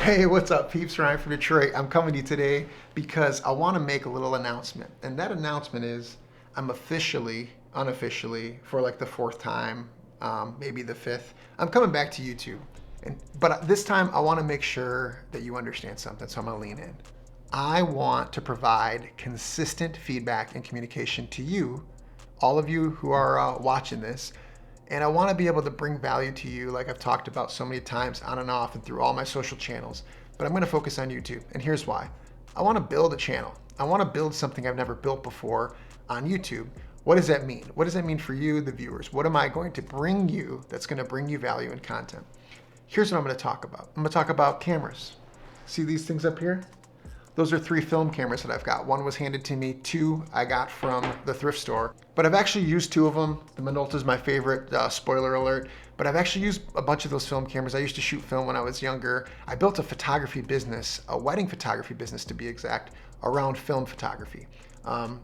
Hey, what's up, peeps? Ryan from Detroit. I'm coming to you today because I want to make a little announcement. And that announcement is I'm officially, unofficially, for like the fourth time, maybe the fifth, I'm coming back to YouTube. But this time I want to make sure that you understand something, so I'm going to lean in. I want to provide consistent feedback and communication to you, all of you who are watching this. And I want to be able to bring value to you like I've talked about so many times on and off and through all my social channels. But I'm going to focus on YouTube. And here's why. I want to build a channel. I want to build something I've never built before on YouTube. What does that mean? What does that mean for you, the viewers? What am I going to bring you that's going to bring you value and content? Here's what I'm going to talk about. I'm going to talk about cameras. See these things up here? Those are 3 film cameras that I've got. 1 was handed to me, 2 I got from the thrift store. But I've actually used 2 of them. The Minolta is my favorite, spoiler alert. But I've actually used a bunch of those film cameras. I used to shoot film when I was younger. I built a photography business, a wedding photography business to be exact, around film photography.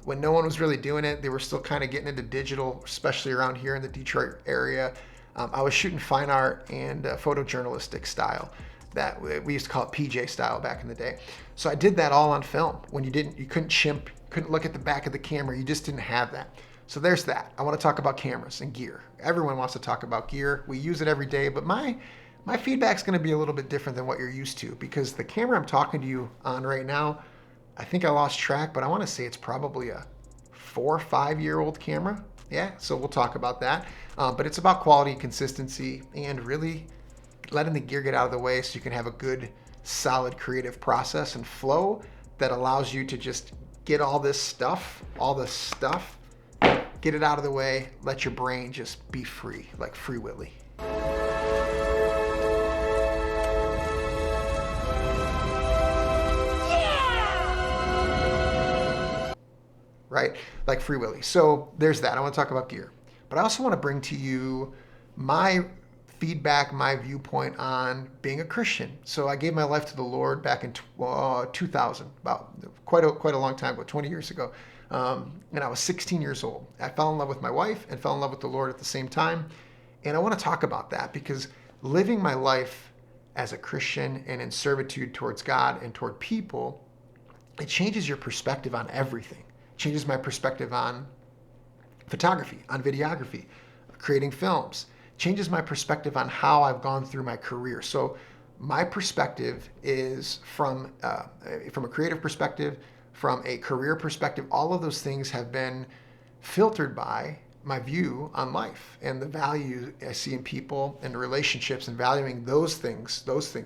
When no one was really doing it, they were still kind of getting into digital, especially around here in the Detroit area. I was shooting fine art and photojournalistic style. That we used to call it PJ style back in the day. So I did that all on film. When you couldn't chimp, couldn't look at the back of the camera. You just didn't have that. So there's that. I want to talk about cameras and gear. Everyone wants to talk about gear. We use it every day, but my feedback's going to be a little bit different than what you're used to because the camera I'm talking to you on right now, I think I lost track, but I want to say it's probably a 4 or 5 year old camera. Yeah, so we'll talk about that. But it's about quality, consistency, and really letting the gear get out of the way so you can have a good, solid creative process and flow that allows you to just get all this stuff, get it out of the way, let your brain just be free, like Free Willy. Yeah! Right? Like Free Willy. So there's that. I want to talk about gear. But I also want to bring to you my feedback, my viewpoint on being a Christian. So I gave my life to the Lord back in 2000, about quite a long time ago, 20 years ago. And I was 16 years old. I fell in love with my wife and fell in love with the Lord at the same time. And I want to talk about that because living my life as a Christian and in servitude towards God and toward people, it changes your perspective on everything. It changes my perspective on photography, on videography, creating films. Changes my perspective on how I've gone through my career. So my perspective is from a creative perspective, from a career perspective. All of those things have been filtered by my view on life and the value I see in people and relationships and valuing those things,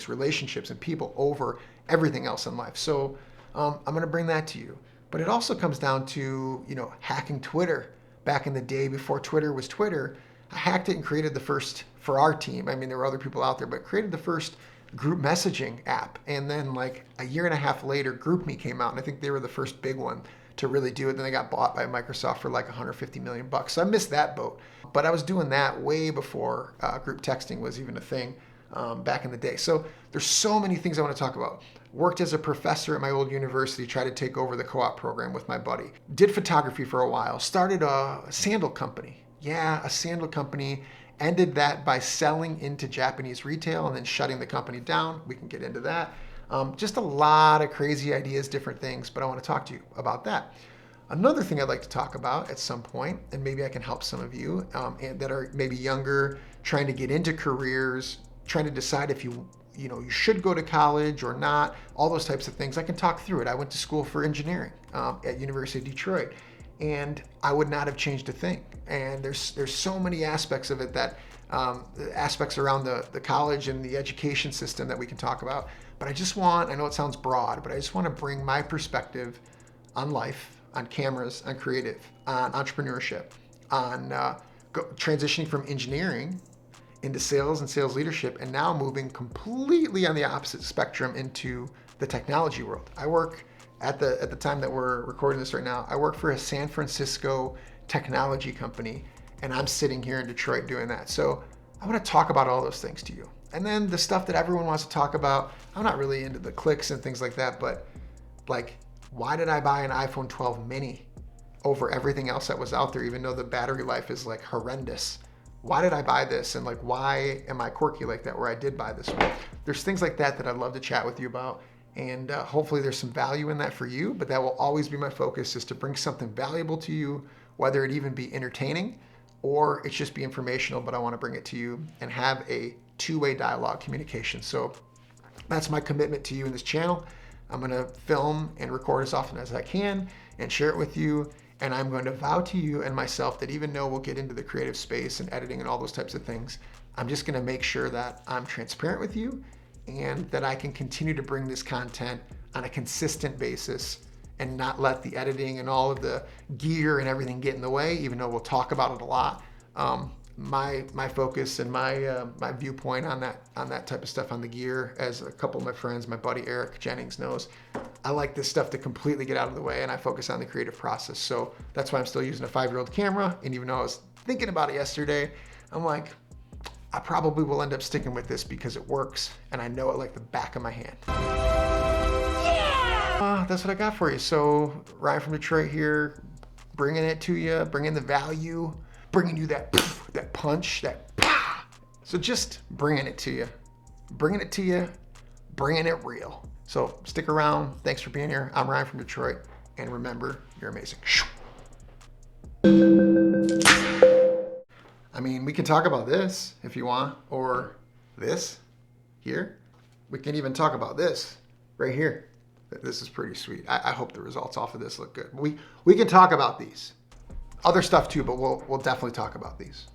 relationships and people over everything else in life. So I'm going to bring that to you. But it also comes down to, hacking Twitter. Back in the day before Twitter was Twitter, I hacked it and created the first, for our team, I mean, there were other people out there, but created the first group messaging app. And then like a year and a half later, GroupMe came out, and I think they were the first big one to really do it. Then they got bought by Microsoft for like $150 million. So I missed that boat. But I was doing that way before group texting was even a thing back in the day. So there's so many things I want to talk about. Worked as a professor at my old university, tried to take over the co-op program with my buddy. Did photography for a while, started a sandal company. Yeah, a sandal company. Ended that by selling into Japanese retail and then shutting the company down. We can get into that. Just a lot of crazy ideas, different things, but I want to talk to you about that. Another thing I'd like to talk about at some point, and maybe I can help some of you that are maybe younger, trying to get into careers, trying to decide if you should go to college or not, all those types of things. I can talk through it. I went to school for engineering at University of Detroit. And I would not have changed a thing. And there's so many aspects of it that aspects around the college and the education system that we can talk about. But I know it sounds broad, but I just want to bring my perspective on life, on cameras, on creative, on entrepreneurship, on transitioning from engineering into sales and sales leadership, and now moving completely on the opposite spectrum into the technology world. I work at the time that we're recording this right now, I work for a San Francisco technology company, and I'm sitting here in Detroit doing that. So I want to talk about all those things to you. And then the stuff that everyone wants to talk about, I'm not really into the clicks and things like that, but like, why did I buy an iPhone 12 mini over everything else that was out there, even though the battery life is like horrendous? why did I buy this? And like, why am I quirky like that where I did buy this one? There's things like that that I'd love to chat with you about. And hopefully there's some value in that for you, but that will always be my focus, is to bring something valuable to you, whether it even be entertaining or it's just be informational, but I want to bring it to you and have a two-way dialogue communication. So that's my commitment to you in this channel. I'm going to film and record as often as I can and share it with you. And I'm going to vow to you and myself that even though we'll get into the creative space and editing and all those types of things, I'm just going to make sure that I'm transparent with you and that I can continue to bring this content on a consistent basis and not let the editing and all of the gear and everything get in the way, even though we'll talk about it a lot. My focus and my viewpoint on that type of stuff on the gear, as a couple of my friends, my buddy Eric Jennings knows, I like this stuff to completely get out of the way, and I focus on the creative process. So that's why I'm still using a 5-year-old camera. And even though I was thinking about it yesterday, I'm like, I probably will end up sticking with this because it works and I know it like the back of my hand. Yeah! That's what I got for you. So Ryan from Detroit here, bringing it to you, bringing the value, bringing you that punch, that pah. So just bringing it to you, bringing it real. So stick around. Thanks for being here. I'm Ryan from Detroit. And remember, you're amazing. I mean, we can talk about this if you want, or this here. We can even talk about this right here. This is pretty sweet. I hope the results off of this look good. We can talk about these. Other stuff too, but we'll definitely talk about these.